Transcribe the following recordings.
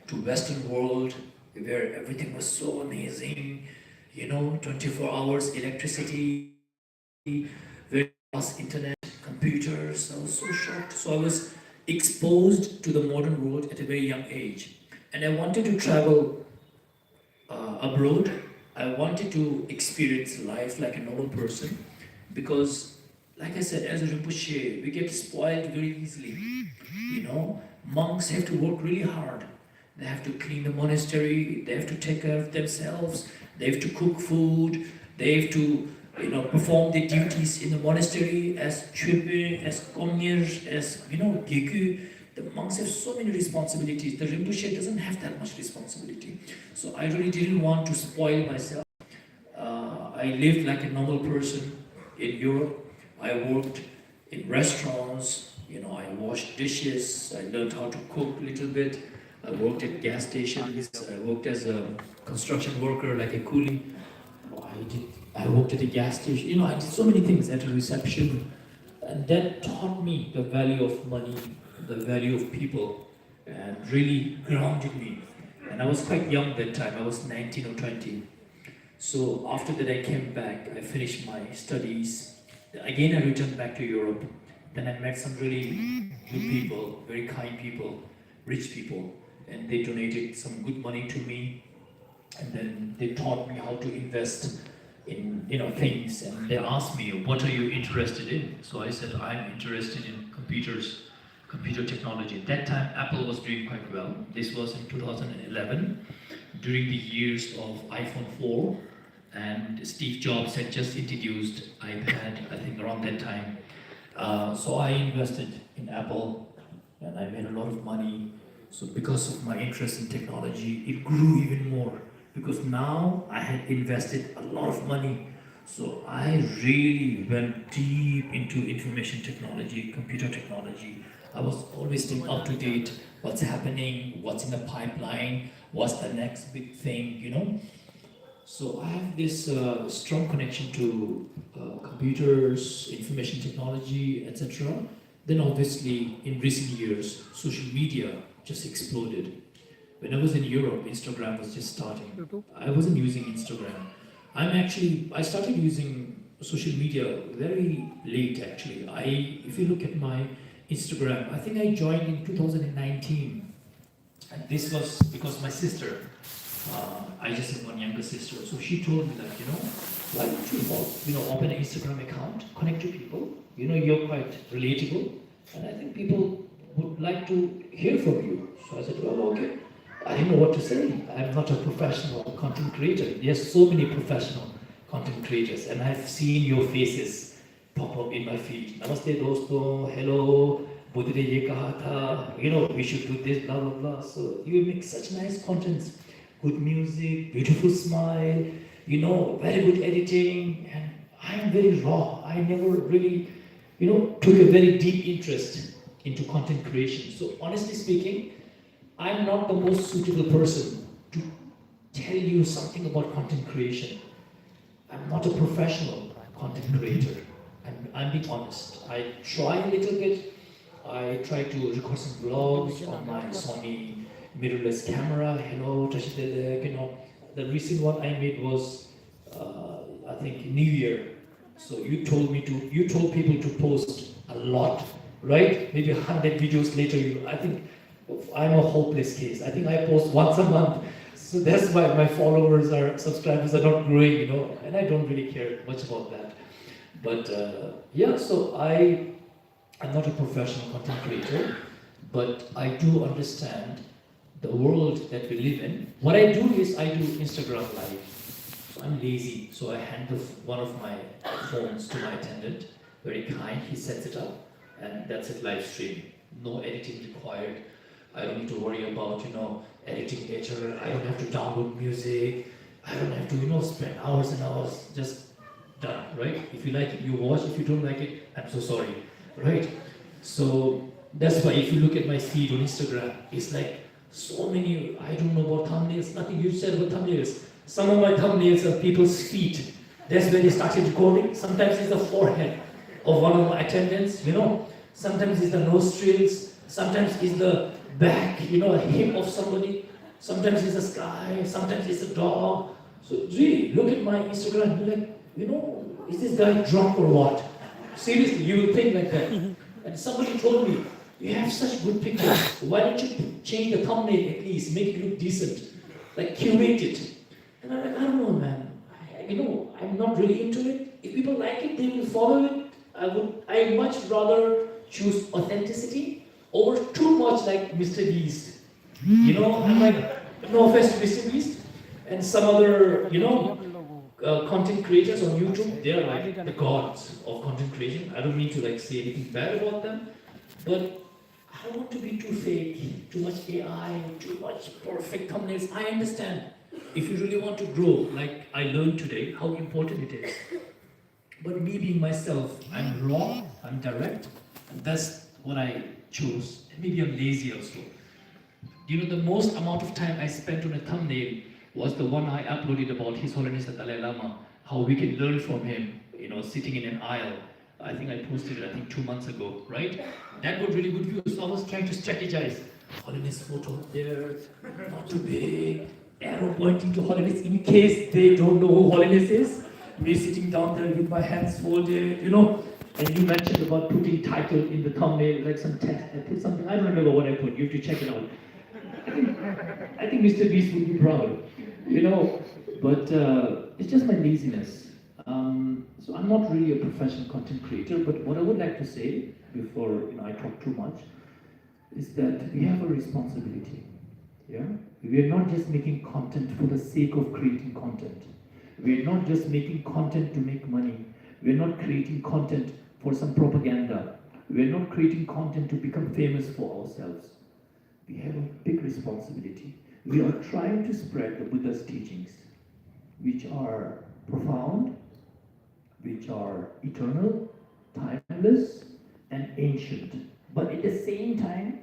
to Western world where everything was so amazing, 24 hours electricity, very fast internet, computers. I was so shocked. So I was exposed to the modern world at a very young age. And I wanted to travel abroad. I wanted to experience life like a normal person because, like I said, as a Rinpoche, we get spoiled very easily. Monks have to work really hard. They have to clean the monastery, they have to take care of themselves, they have to cook food, they have to perform their duties in the monastery as Chöpe, as Komnir, as Geku. The monks have so many responsibilities. The Rinpoche doesn't have that much responsibility. So I really didn't want to spoil myself. I lived like a normal person in Europe. I worked in restaurants, I washed dishes, I learned how to cook a little bit. I worked at gas stations, I worked as a construction worker, like a coolie. I worked at a gas station, I did so many things at a reception. And that taught me the value of money, the value of people, and really grounded me. And I was quite young that time, I was 19 or 20. So after that I came back, I finished my studies. Again I returned back to Europe. Then I met some really good people, very kind people, rich people, and they donated some good money to me. And then they taught me how to invest in things, and they asked me, what are you interested in? So I said, I'm interested in computer technology. At that time Apple was doing quite well. This was in 2011, during the years of iPhone 4, and Steve Jobs had just introduced iPad, I think around that time. So I invested in Apple and I made a lot of money. So because of my interest in technology, it grew even more, because now I had invested a lot of money. So I really went deep into information technology, computer technology. I was always staying up to date, what's happening, what's in the pipeline, what's the next big thing. So I have this strong connection to computers, information technology, etc. Then obviously in recent years, social media just exploded. When I was in Europe, Instagram was just starting. I wasn't using Instagram. I started using social media very late actually. If you look at my Instagram, I think I joined in 2019. And this was because my sister, I just have one younger sister, so she told me that, why don't you open an Instagram account, connect to people, you're quite relatable, and I think people would like to hear from you. So I said, well, okay. I didn't know what to say. I'm not a professional content creator. There's so many professional content creators, and I've seen your faces pop up in my feed. Namaste dosto, hello, Buddha ye kaha tha, we should do this, blah, blah, blah. So you make such nice contents, good music, beautiful smile, very good editing, and I'm very raw. I never really, took a very deep interest into content creation. So honestly speaking, I'm not the most suitable person to tell you something about content creation. I'm not a professional content creator. I'm being honest. I try a little bit. I try to record some vlogs on my Sony mirrorless camera. Hello, the recent one I made was, I think, New Year. So you told people to post a lot, right? Maybe 100 videos later, I think I'm a hopeless case. I think I post once a month. So that's why my subscribers are not growing, and I don't really care much about that. But so I'm not a professional content creator, but I do understand the world that we live in. What I do is I do Instagram Live. So I'm lazy, so I hand one of my phones to my attendant. Very kind, he sets it up, and that's it, live stream. No editing required. I don't need to worry about, editing later. I don't have to download music. I don't have to, spend hours and hours. Just done, right? If you like it, you watch. If you don't like it, I'm so sorry, right? So that's why if you look at my feed on Instagram, it's like so many, I don't know about thumbnails, nothing you said about thumbnails. Some of my thumbnails are people's feet. That's where they started recording. Sometimes it's the forehead of one of my attendants, Sometimes it's the nostrils. Sometimes it's the back, a hip of somebody. Sometimes it's a sky, sometimes it's a dog. So really, look at my Instagram and be like, is this guy drunk or what? Seriously, you will think like that. And somebody told me, you have such good pictures. Why don't you change the thumbnail at least, make it look decent, like curate it? And I'm like, I don't know, man. I'm not really into it. If people like it, they will follow it. I much rather choose authenticity over too much like Mr. Beast. I'm like, no offense to Mr. Beast and some other, content creators on YouTube. They're like the gods of content creation. I don't mean to like say anything bad about them, but I don't want to be too fake, too much AI, too much perfect thumbnails. I understand. If you really want to grow, like I learned today, how important it is. But me being myself, I'm raw, I'm direct, and that's what I chose. And maybe I'm lazy also. The most amount of time I spent on a thumbnail was the one I uploaded about His Holiness the Dalai Lama, how we can learn from him, sitting in an aisle. I think I posted it, 2 months ago, right? That got really good views. So I was trying to strategize. Holiness photo there, not too big, arrow pointing to Holiness in case they don't know who Holiness is. Me sitting down there with my hands folded, And you mentioned about putting title in the thumbnail, like some text. I put something, I don't remember what I put, you have to check it out. I think Mr. Beast would be proud, but it's just my laziness. So I'm not really a professional content creator, but what I would like to say before I talk too much is that we have a responsibility. Yeah, we are not just making content for the sake of creating content. We are not just making content to make money. We are not creating content for some propaganda. We are not creating content to become famous for ourselves. We have a big responsibility. We are trying to spread the Buddha's teachings, which are profound, which are eternal, timeless, and ancient. But at the same time,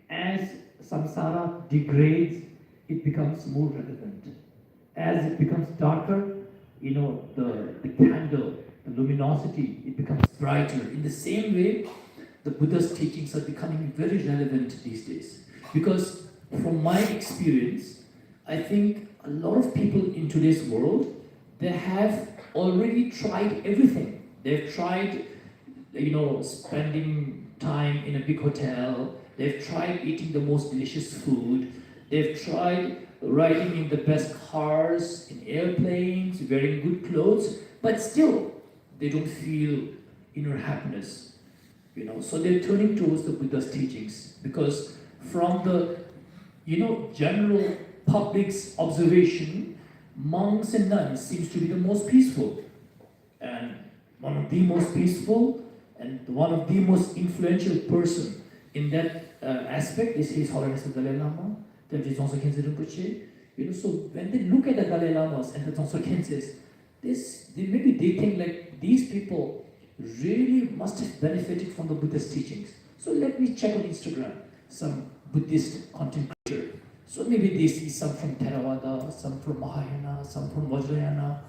as samsara degrades, it becomes more relevant. As it becomes darker, the candle, the luminosity, it becomes brighter. In the same way, the Buddha's teachings are becoming very relevant these days. Because from my experience, I think a lot of people in today's world, they have already tried everything. They've tried, spending time in a big hotel. They've tried eating the most delicious food. They've tried riding in the best cars, in airplanes, wearing good clothes, but still, they don't feel inner happiness. So they're turning towards the Buddha's teachings because from the, general public's observation, monks and nuns seems to be the most peaceful. And one of the most peaceful and one of the most influential person in that aspect is His Holiness the Dalai Lama, the Palga Rinpoche. So when they look at the Dalai Lamas and the Tongso maybe they think like these people really must have benefited from the Buddhist teachings. So let me check on Instagram some Buddhist content creator. So maybe they see some from Theravada, some from Mahayana, some from Vajrayana.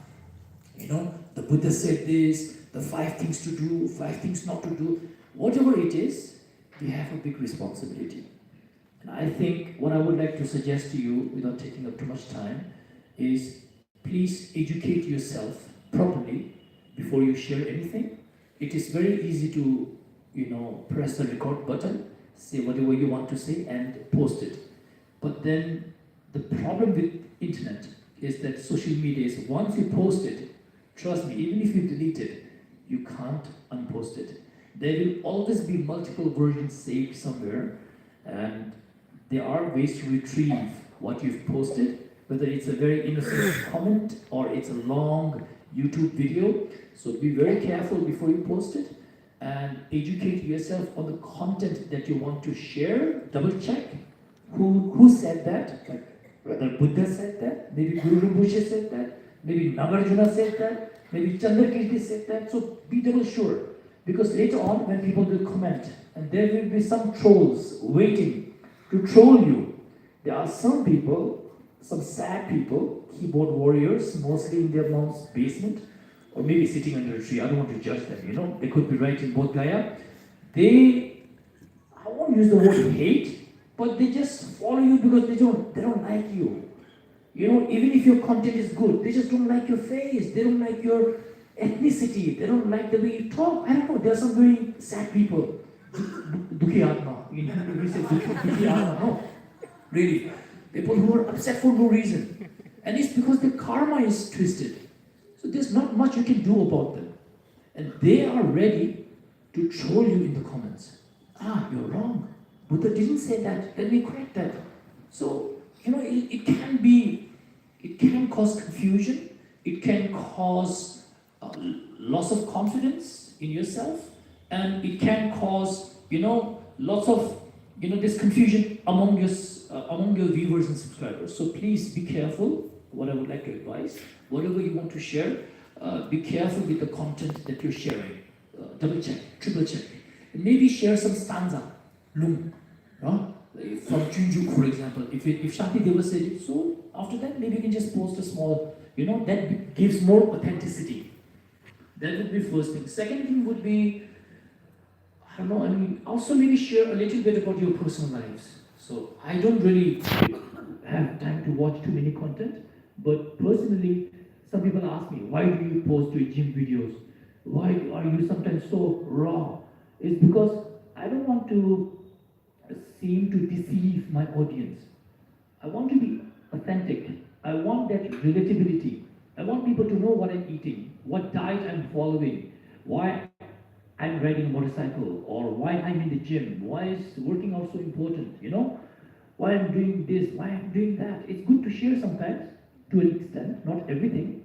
The Buddha said this, the 5 things to do, 5 things not to do. Whatever it is, we have a big responsibility. And I think what I would like to suggest to you, without taking up too much time, is please educate yourself properly before you share anything. It is very easy to, press the record button, say whatever you want to say and post it. But then the problem with internet is that social media is once you post it, trust me, even if you delete it, you can't unpost it. There will always be multiple versions saved somewhere, and there are ways to retrieve what you've posted, whether it's a very innocent comment or it's a long YouTube video. So be very careful before you post it and educate yourself on the content that you want to share. Double check who said that, like whether Buddha said that, maybe Guru Rinpoche said that, maybe Nagarjuna said that, maybe Chandrakirti said that. So be double sure, because later on when people will comment, and there will be some trolls waiting to troll you. There are some people, some sad people, keyboard warriors, mostly in their mom's basement, or maybe sitting under a tree. I don't want to judge them, they could be right in Bodh Gaya. I won't use the word hate, but they just follow you because they don't like you. You know, even if your content is good, they just don't like your face, they don't like your ethnicity, they don't like the way you talk. I don't know, there are some very sad people. Dukhi atma. In Hindi we say dukhi atma, no. Really. People who are upset for no reason. And it's because their karma is twisted. So there's not much you can do about them. And they are ready to troll you in the comments. Ah, you're wrong. Buddha didn't say that. Let me correct that. So, you know, it can cause confusion. It can cause loss of confidence in yourself. And it can cause, you know, lots of, you know, this confusion among your viewers and subscribers. So please be careful. What I would like to advise, whatever you want to share, be careful with the content that you're sharing. Double check, triple check. And maybe share some stanza, lung, no? From Junju, for example. If Shakti Deva said it, so after that maybe you can just post a small, you know, that gives more authenticity. That would be first thing. Second thing would be, I don't know, I mean, also maybe share a little bit about your personal lives. So I don't really have time to watch too many content, but personally, some people ask me, why do you post your gym videos? Why are you sometimes so raw? It's because I don't want to seem to deceive my audience. I want to be authentic. I want that relatability. I want people to know what I'm eating, what diet I'm following, why I'm riding a motorcycle, or why I'm in the gym, why is working out so important, you know? Why I'm doing this, why I'm doing that. It's good to share sometimes, to an extent, not everything,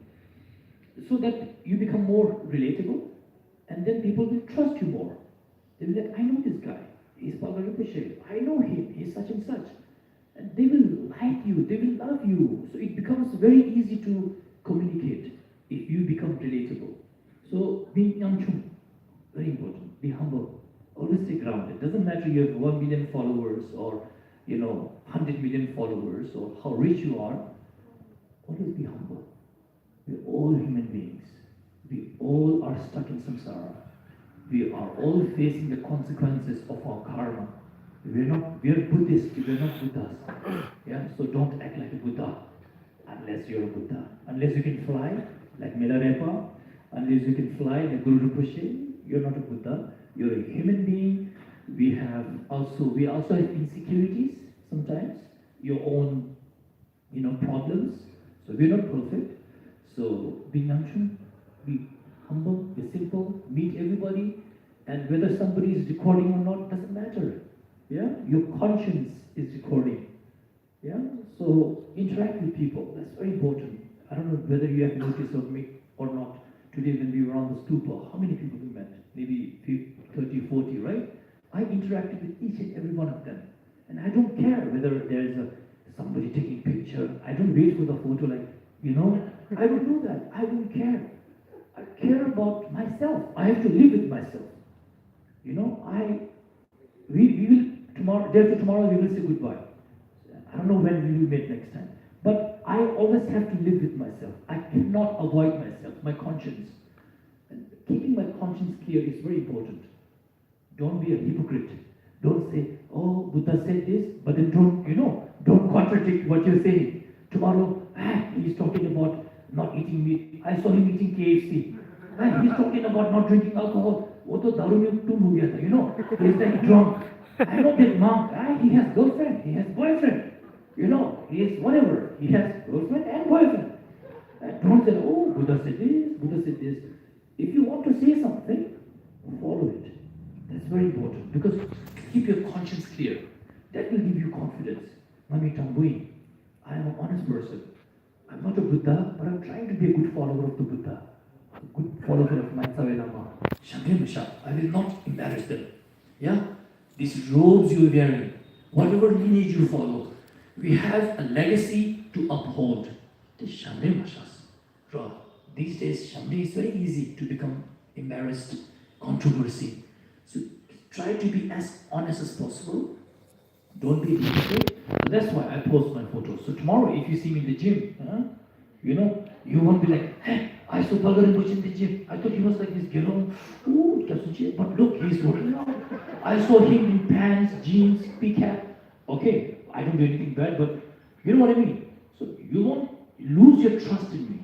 so that you become more relatable, and then people will trust you more. They'll be like, I know this guy, he's Palga Rinpoche, I know him, he's such and such. And they will like you, they will love you. So it becomes very easy to communicate if you become relatable. So being yangchung, very important, be humble, always stay grounded. Doesn't matter you have 1 million followers or 100 million followers or how rich you are, always be humble. We're all human beings. We all are stuck in samsara. We are all facing the consequences of our karma. We are Buddhists, we're not Buddhas. Yeah? So don't act like a Buddha unless you're a Buddha. Unless you can fly like Milarepa, unless you can fly like Guru Rinpoche, you're not a Buddha. You're a human being. We also have insecurities sometimes, your own problems. So we're not perfect. So be Nangshu, be humble, be simple, meet everybody, and whether somebody is recording or not doesn't matter. Yeah, your conscience is recording. Yeah, so interact with people. That's very important. I don't know whether you have noticed of me or not. Today when we were on the stupa, how many people we met? Maybe 30, 40, right? I interacted with each and every one of them. And I don't care whether there's somebody taking picture. I don't wait for the photo I don't do that. I don't care. I care about myself. I have to live with myself. We will tomorrow, day after tomorrow we will say goodbye. I don't know when we will meet next time. But I always have to live with myself. I cannot avoid myself, my conscience. And keeping my conscience clear is very important. Don't be a hypocrite. Don't say, oh, Buddha said this, but then don't contradict what you're saying. Tomorrow, he's talking about not eating meat. I saw him eating KFC. He's talking about not drinking alcohol. He's like drunk. I know that monk, he has girlfriend, he has boyfriend. He is whatever. He has girlfriend and boyfriend. Don't say, oh, Buddha said this, Buddha said this. If you want to say something, follow it. That's very important because keep your conscience clear. That will give you confidence. Mami Tambui, I am an honest person. I'm not a Buddha, but I'm trying to be a good follower of the Buddha. A good follower of my Lama. Shambhi Masha, I will not embarrass them. Yeah? These robes you're wearing, whatever lineage you follow, we have a legacy to uphold. This Shambhi Mashas. These days, Shambhi is very easy to become embarrassed, controversy. So try to be as honest as possible. Don't be hypocrite. So that's why I post my photos. So tomorrow, if you see me in the gym, you won't be like, hey, I saw Palga Rinpoche in the gym. I thought he was like this, but look, he's working out. I saw him in pants, jeans, pea cap. Okay. okay, I don't do anything bad, but you know what I mean? So you won't lose your trust in me,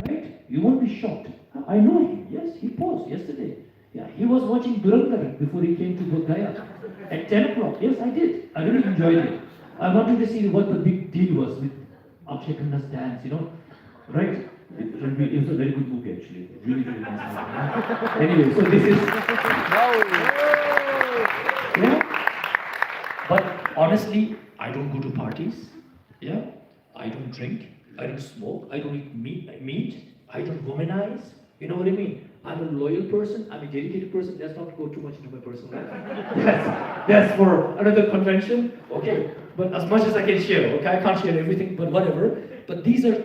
right? You won't be shocked. I know him. Yes, he paused yesterday. Yeah, he was watching Durandar before he came to Bodh Gaya at 10 o'clock. Yes, I did. I really enjoyed it. I wanted to see what the big deal was with Akshay Khanna's dance, you know, right? It was a very good movie actually. Really, really nice movie. Anyway, so this is. Yeah. But honestly, I don't go to parties. Yeah. I don't drink. I don't smoke. I don't eat meat. I don't womanize. You know what I mean? I'm a loyal person. I'm a dedicated person. Let's not go too much into my personal life. That's for another convention. Okay. But as much as I can share. Okay. I can't share everything, but whatever. But these are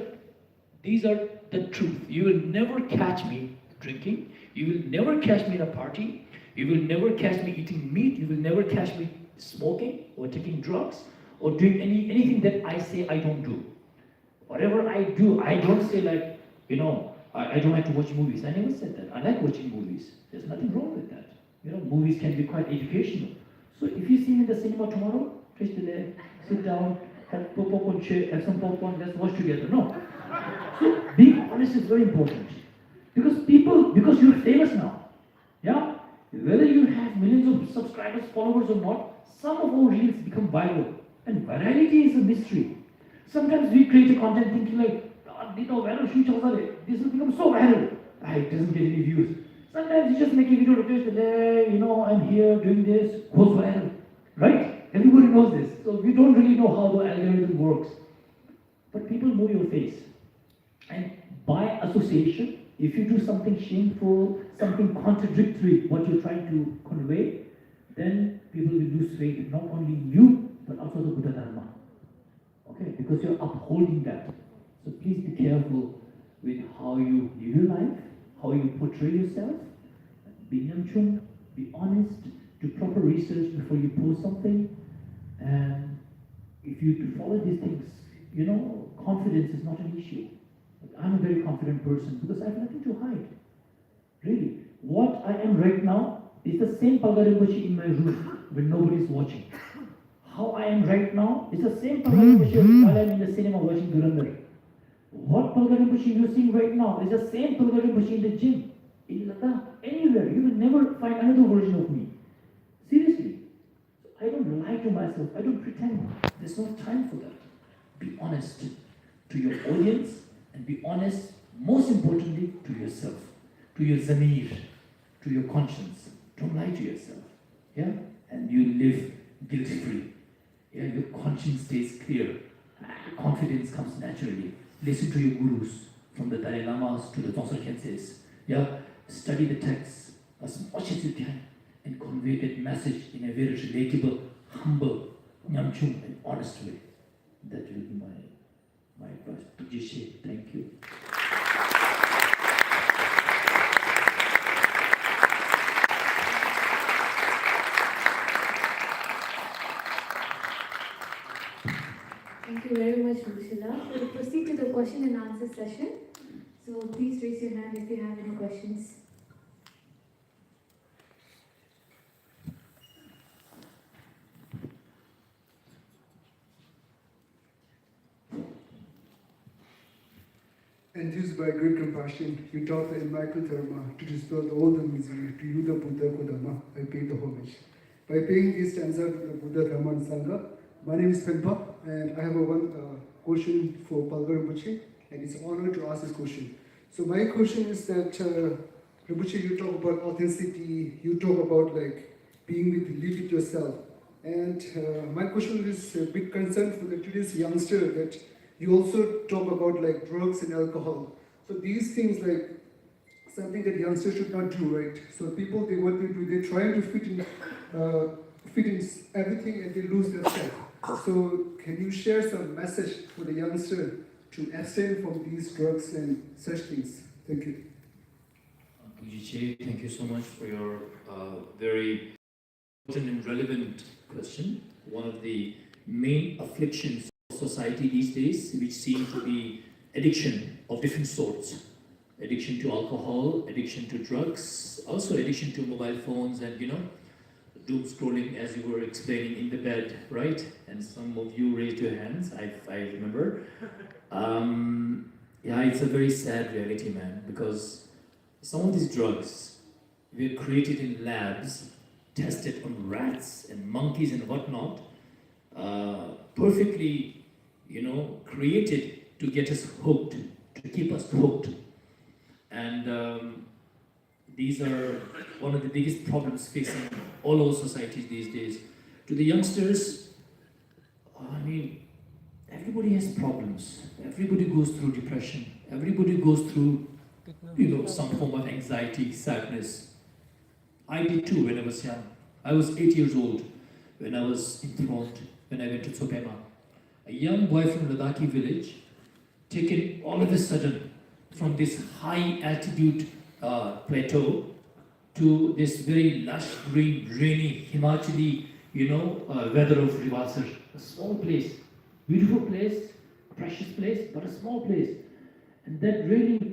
the truth. You will never catch me drinking. You will never catch me in a party. You will never catch me eating meat. You will never catch me smoking or taking drugs or doing anything that I say I don't do. Whatever I do, I don't say like, you know, I don't like to watch movies. I never said that. I like watching movies. There's nothing wrong with that. You know, movies can be quite educational. So if you see me in the cinema tomorrow, twist the leg, sit down, have popcorn, have some popcorn, let's watch together. No. So being honest is very important. Because you're famous now. Yeah? Whether you have millions of subscribers, followers or not, some of our reels become viral. And virality is a mystery. Sometimes we create a content thinking like, this will become so viral. It doesn't get any views. Sometimes you just make a video today, you know, I'm here doing this, goes viral. Right? Everybody knows this. So we don't really know how the algorithm works. But people know your face. And by association, if you do something shameful, something contradictory what you're trying to convey, then people will lose faith, not only in you, but also the Buddha Dharma. Okay, because you're upholding that. So please be careful with how you live your life, how you portray yourself. Be nyamchung, be honest, do proper research before you post something. And if you do follow these things, you know, confidence is not an issue. I'm a very confident person because I have nothing to hide. Really. What I am right now is the same Palga Rinpoche in my room when nobody is watching. How I am right now is the same Palga Rinpoche while I'm in the cinema watching Durandar. What Palga Rinpoche you're seeing right now is the same Palga Rinpoche in the gym, in Ladakh, anywhere. You will never find another version of me. Seriously. I don't lie to myself. I don't pretend. There's no time for that. Be honest to your audience and be honest, most importantly, to yourself, to your zamir, to your conscience. Don't lie to yourself. Yeah? And you live guilt-free. Yeah? Your conscience stays clear. Confidence comes naturally. Listen to your gurus, from the Dalai Lamas to the Tongsa Khenses. Yeah? Study the texts as much as you can and convey that message in a very relatable, humble, nyamchung and honest way. That will be my advice. Pujishe, thank you. Thank you very much, Rushila. We'll proceed to the question and answer session. So please raise your hand if you have any questions. Enthused by great compassion, you taught the immaculate Dharma to dispel all the misery, to you the Buddha Kodama, I pay the homage. By paying this stanza to the Buddha Dharma and Sangha, my name is Penpa, and I have one question for Palga Rinpoche, and it's an honor to ask this question. So my question is that, Rinpoche, you talk about authenticity, you talk about like being live with yourself. And my question is a big concern for the today's youngster that you also talk about like drugs and alcohol. So these things like something that youngsters should not do, right? So people, what they do, they're trying to fit in everything and they lose their self. So can you share some message for the youngster to abstain from these drugs and such things? Thank you. Pujiche, thank you so much for your very important and relevant question. One of the main afflictions of society these days, which seem to be addiction of different sorts. Addiction to alcohol, addiction to drugs, also addiction to mobile phones and, you know, doom scrolling as you were explaining in the bed, right? And some of you raised your hands, I remember. Yeah, it's a very sad reality, man, because some of these drugs were created in labs, tested on rats and monkeys and whatnot, perfectly, created to get us hooked, to keep us hooked. And these are one of the biggest problems facing all our societies these days. To the youngsters, I mean, everybody has problems. Everybody goes through depression. Everybody goes through, some form of anxiety, sadness. I did too when I was young. I was 8 years old when I was enthroned, when I went to Tsopema. A young boy from Ladakhi village, taken all of a sudden from this high altitude plateau to this very lush, green, rainy, Himachali, weather of Rivasar. A small place, beautiful place, precious place, but a small place. And that really,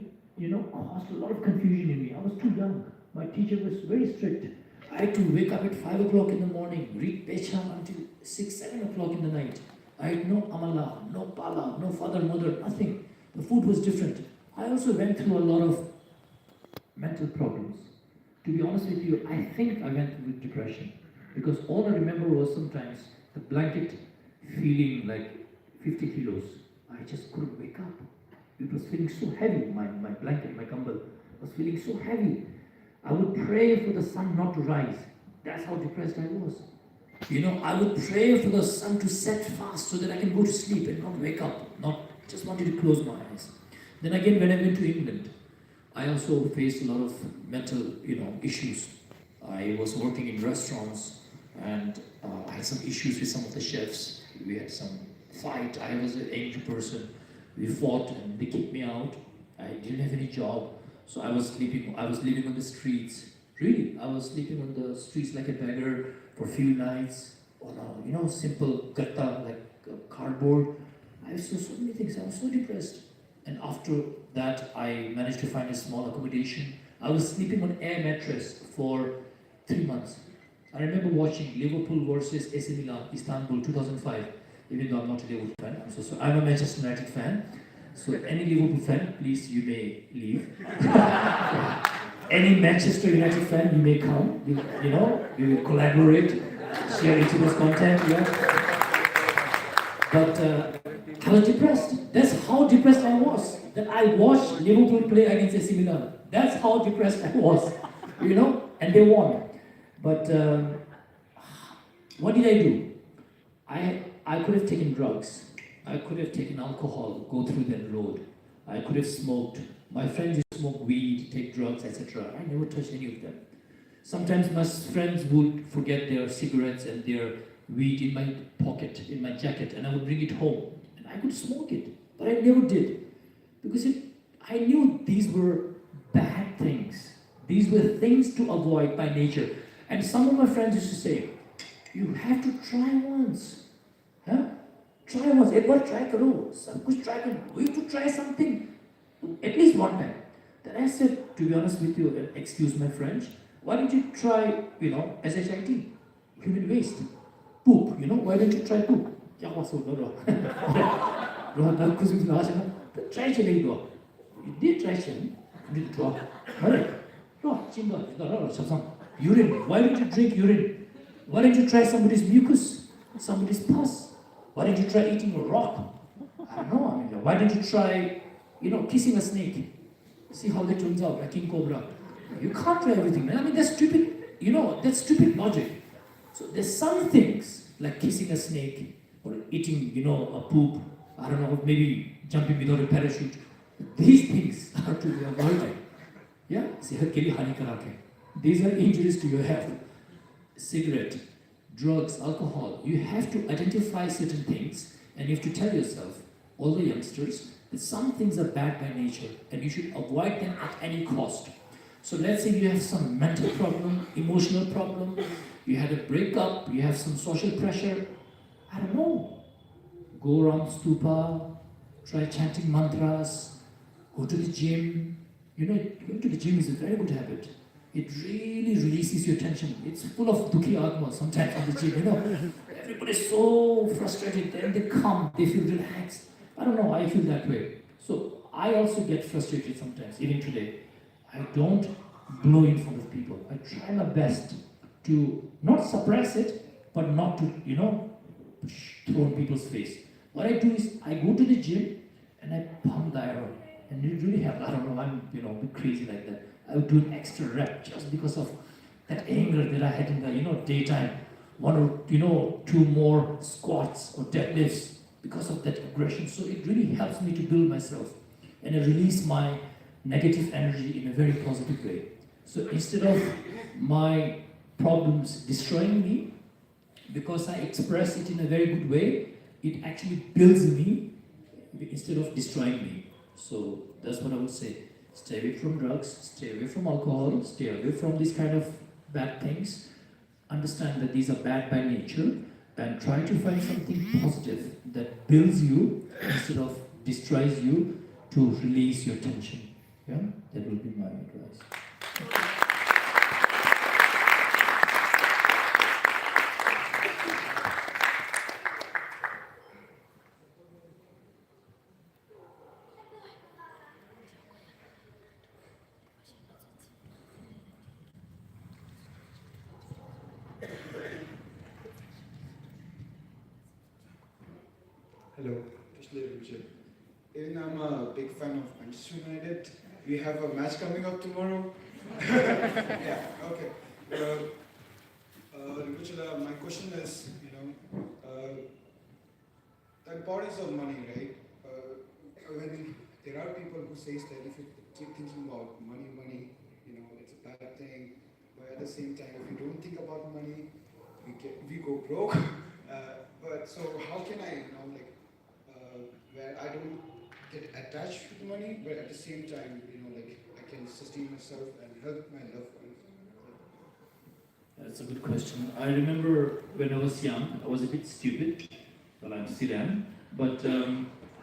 caused a lot of confusion in me. I was too young. My teacher was very strict. I had to wake up at 5 o'clock in the morning, read Pecha until 6, 7 o'clock in the night. I had no amala, no pala, no father, mother, nothing. The food was different. I also went through a lot of mental problems. To be honest with you, I think I went through depression because all I remember was sometimes the blanket feeling like 50 kilos. I just couldn't wake up. It was feeling so heavy. My blanket, my kambal was feeling so heavy. I would pray for the sun not to rise. That's how depressed I was. I would pray for the sun to set fast so that I can go to sleep and not wake up, not just wanted to close my eyes. Then again, when I went to England, I also faced a lot of mental, issues. I was working in restaurants and I had some issues with some of the chefs. We had some fight. I was an angry person. We fought and they kicked me out. I didn't have any job. So I was living on the streets. Really, I was sleeping on the streets like a beggar for a few nights on a, simple gatta, like cardboard. I saw so many things. I was so depressed. And after that, I managed to find a small accommodation. I was sleeping on air mattress for 3 months. I remember watching Liverpool versus AC Milan, Istanbul, 2005. Even though I'm not a Liverpool fan, I'm a Manchester United fan. So any Liverpool fan, please, you may leave. Any Manchester United fan, you may come. We will collaborate, share each other's content. But I was depressed. That's how depressed I was. That I watched Liverpool play against AC Milan. That's how depressed I was. And they won. But what did I do? I could have taken drugs. I could have taken alcohol, go through that road. I could have smoked. My friends used to smoke weed, take drugs, etc. I never touched any of them. Sometimes my friends would forget their cigarettes and their weed in my pocket, in my jacket, and I would bring it home. And I could smoke it, but I never did. Because I knew these were bad things. These were things to avoid by nature. And some of my friends used to say, you have to try once. Huh? Try once. एक बार try करो. सब कुछ try करो. We have to try something. At least one time. Then I said, to be honest with you, and excuse my French, why don't you try, SHIT, human waste, poop, why don't you try poop? क्या हुआ सो लो ना कुछ भी ना आशा ना try चलेगी दो. You did try चलेगी. You did draw. Right? Draw. चिंगा. No. शब्द. Urine. Why don't you drink urine? Why don't you try somebody's mucus, somebody's pus? Why don't you try eating a rock? I don't know. Why don't you try, kissing a snake? See how that turns out, like King Cobra. You can't try everything, man. That's stupid. That's stupid logic. So there's some things like kissing a snake or eating, a poop. I don't know, maybe jumping without a parachute. These things are to be avoided. Yeah, सेहत के लिए हानिकारक है. These are injuries to your health. Cigarette, drugs, alcohol. You have to identify certain things and you have to tell yourself, all the youngsters, that some things are bad by nature and you should avoid them at any cost. So let's say you have some mental problem, emotional problem, you had a breakup, you have some social pressure. I don't know. Go around stupa, try chanting mantras, go to the gym. Going to the gym is a very good habit. it really releases your tension. It's full of dukhi atma sometimes in the gym, you know. Everybody's so frustrated, then they come, they feel relaxed. I don't know, I feel that way. So I also get frustrated sometimes, even today. I don't blow in front of people. I try my best to not suppress it, but not to, you know, throw in people's face. What I do is I go to the gym and I pump the air. And it really helps. I don't know, I'm, you know, a bit crazy like that. I would do an extra rep just because of that anger that I had in the, you know, daytime. One or, you know, two more squats or deadlifts because of that aggression. So it really helps me to build myself and I release my negative energy in a very positive way. So instead of my problems destroying me, because I express it in a very good way, it actually builds me instead of destroying me. So that's what I would say. Stay away from drugs, stay away from alcohol, stay away from these kind of bad things. Understand that these are bad by nature and try to find something positive that builds you instead of destroys you to release your tension. Yeah, that will be my advice. Hello, just little Richard. Even I'm a big fan of Manchester United. We have a match coming up tomorrow. Yeah, okay. Richard, my question is, the importance of money, right? When there are people who say that if you keep thinking about money, it's a bad thing. But at the same time, if you don't think about money, we go broke. But so how can I, where I don't get attached to the money, but at the same time, I can sustain myself and help my loved ones. That's a good question. I remember when I was young, I was a bit stupid. Well, I'm still am. But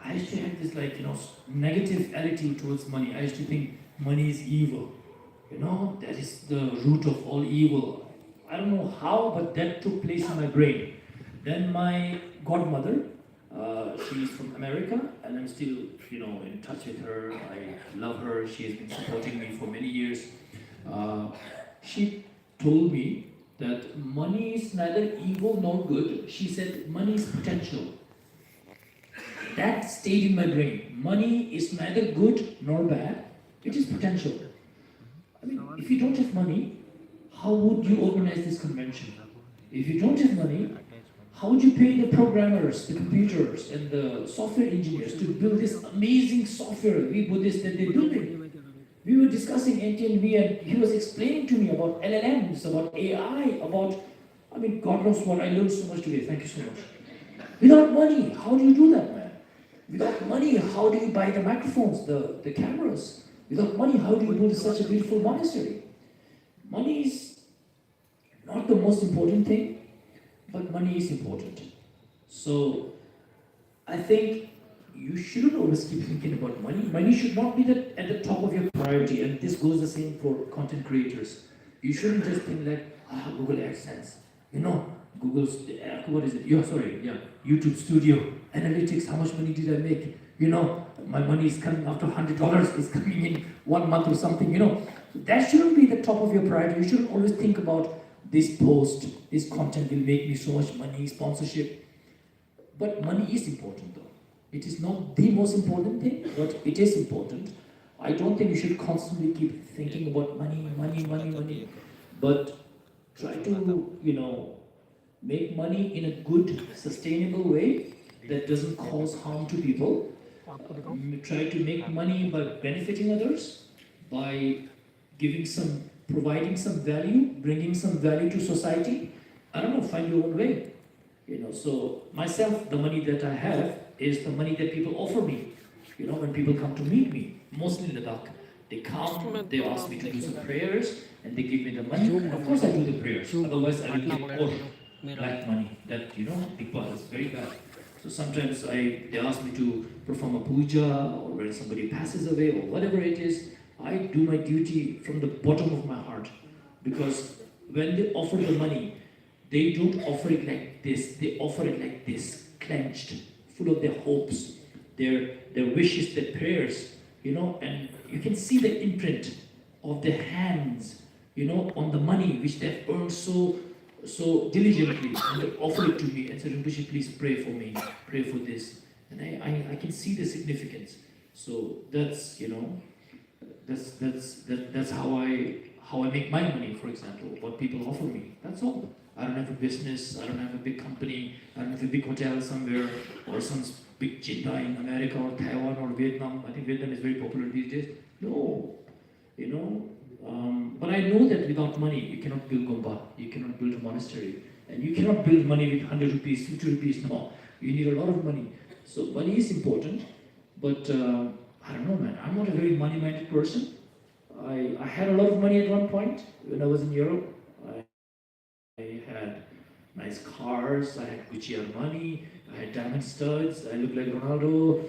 I used to have this negative attitude towards money. I used to think money is evil. That is the root of all evil. I don't know how, but that took place in my brain. Then my godmother, she's from America, and I'm still, in touch with her. I love her. She has been supporting me for many years. She told me that money is neither evil nor good. She said money is potential. That stayed in my brain. Money is neither good nor bad. It is potential. I mean, if you don't have money, how would you organize this convention? If you don't have money, how would you pay the programmers, the computers, and the software engineers to build this amazing software, we Buddhists, that they're building? We were discussing NTNV and he was explaining to me about LLMs, about AI, God knows what. I learned so much today. Thank you so much. Without money, how do you do that, man? Without money, how do you buy the microphones, the cameras? Without money, how do you build such a beautiful monastery? Money is not the most important thing, but money is important. So I think you shouldn't always keep thinking about money. Money should not be at the top of your priority, and this goes the same for content creators. You shouldn't just think like, Google AdSense, Google's, YouTube Studio, analytics, how much money did I make? My money is coming after $100, is coming in 1 month or something, That shouldn't be the top of your priority. You shouldn't always think about this post, this content will make me so much money, sponsorship. But money is important though. It is not the most important thing, but it is important. I don't think you should constantly keep thinking about money. But try to, make money in a good, sustainable way that doesn't cause harm to people. Try to make money by benefiting others, by providing some value, bringing some value to society. I don't know, find your own way. So myself, the money that I have is the money that people offer me. When people come to meet me, mostly in Ladakh, they come, they ask me to do some prayers, and they give me the money. Of course I do the prayers, otherwise I will get all black money. That, people is very bad. So sometimes they ask me to perform a puja, or when somebody passes away, or whatever it is, I do my duty from the bottom of my heart, because when they offer the money, they don't offer it like this. They offer it like this, clenched, full of their hopes, their wishes, their prayers, and you can see the imprint of their hands, on the money which they've earned so diligently, and they offer it to me and say, Rinpoche, please pray for me, pray for this. And I can see the significance. So that's that's how I make my money, for example, what people offer me. That's all. I don't have a business, I don't have a big company, I don't have a big hotel somewhere, or some big jinda in America or Taiwan or Vietnam. I think Vietnam is very popular these days. No, but I know that without money, you cannot build Gompa, you cannot build a monastery, and you cannot build money with 100 rupees, 50 rupees, no. You need a lot of money. So money is important, but I don't know, man, I'm not a very money-minded person. I had a lot of money at one point when I was in Europe. I had nice cars, I had Gucci Armani, I had diamond studs, I looked like Ronaldo,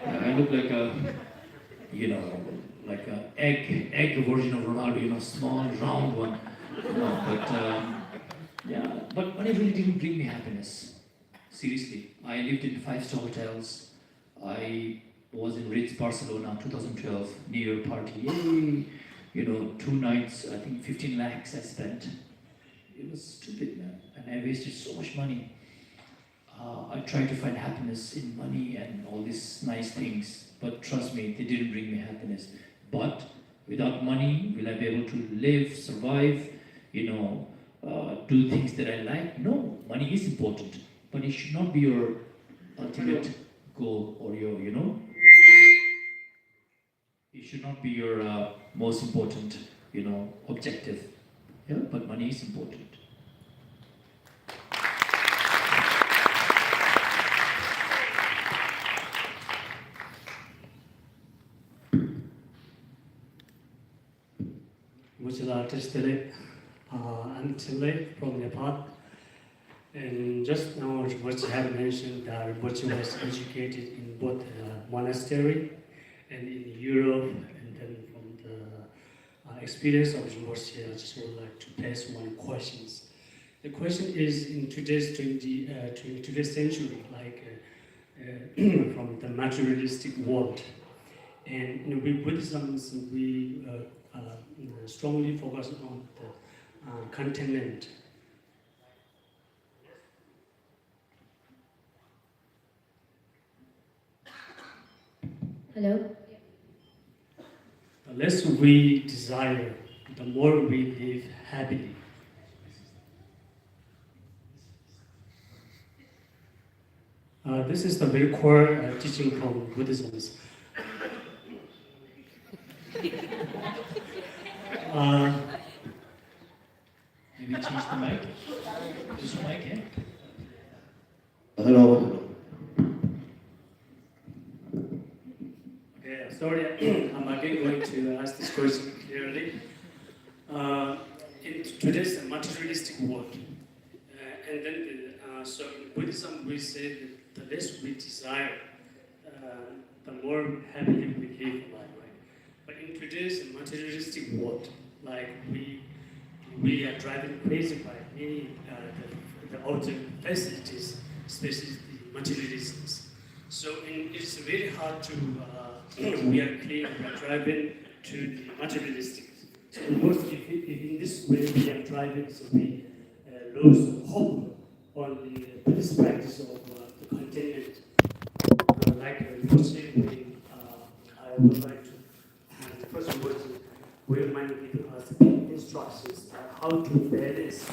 I looked like like an egg version of Ronaldo, small, round one. But money really didn't bring me happiness. Seriously, I lived in 5-star hotels. I was in Ritz, Barcelona, 2012, New Year party, yay! 2 nights, I think 15 lakhs I spent. It was stupid, man, and I wasted so much money. I tried to find happiness in money and all these nice things, but trust me, they didn't bring me happiness. But without money, will I be able to live, survive, do things that I like? No, money is important, but it should not be your ultimate goal or your, it should not be your most important, objective. Yeah, but money is important. I'm Chile from Nepal, and just now what you have mentioned that Rinpoche was educated in both monastery and in Europe, and then from the experience of Rinpoche, I just would like to pass one questions. The question is, in today's today's century, from the materialistic world, and with Buddhism, we strongly focus on the contentment. Hello? The less we desire, the more we live happily. This is the very core teaching from Buddhism. Maybe change the mic. Just the mic, yeah? Hello. Okay, sorry, I'm again going to ask this question clearly. In today's materialistic world, and then so in Buddhism we say that the less we desire, the more happily we live life, right? But in today's materialistic world, like we are driving crazy by many the object facilities, especially the materialisms. So it's very hard to we are driving to the materialistic. So if in this way we are driving, so we lose hope on the Buddhist practice of the contentment. Like you say, I would like to. The first was we remind people of the instructions how to balance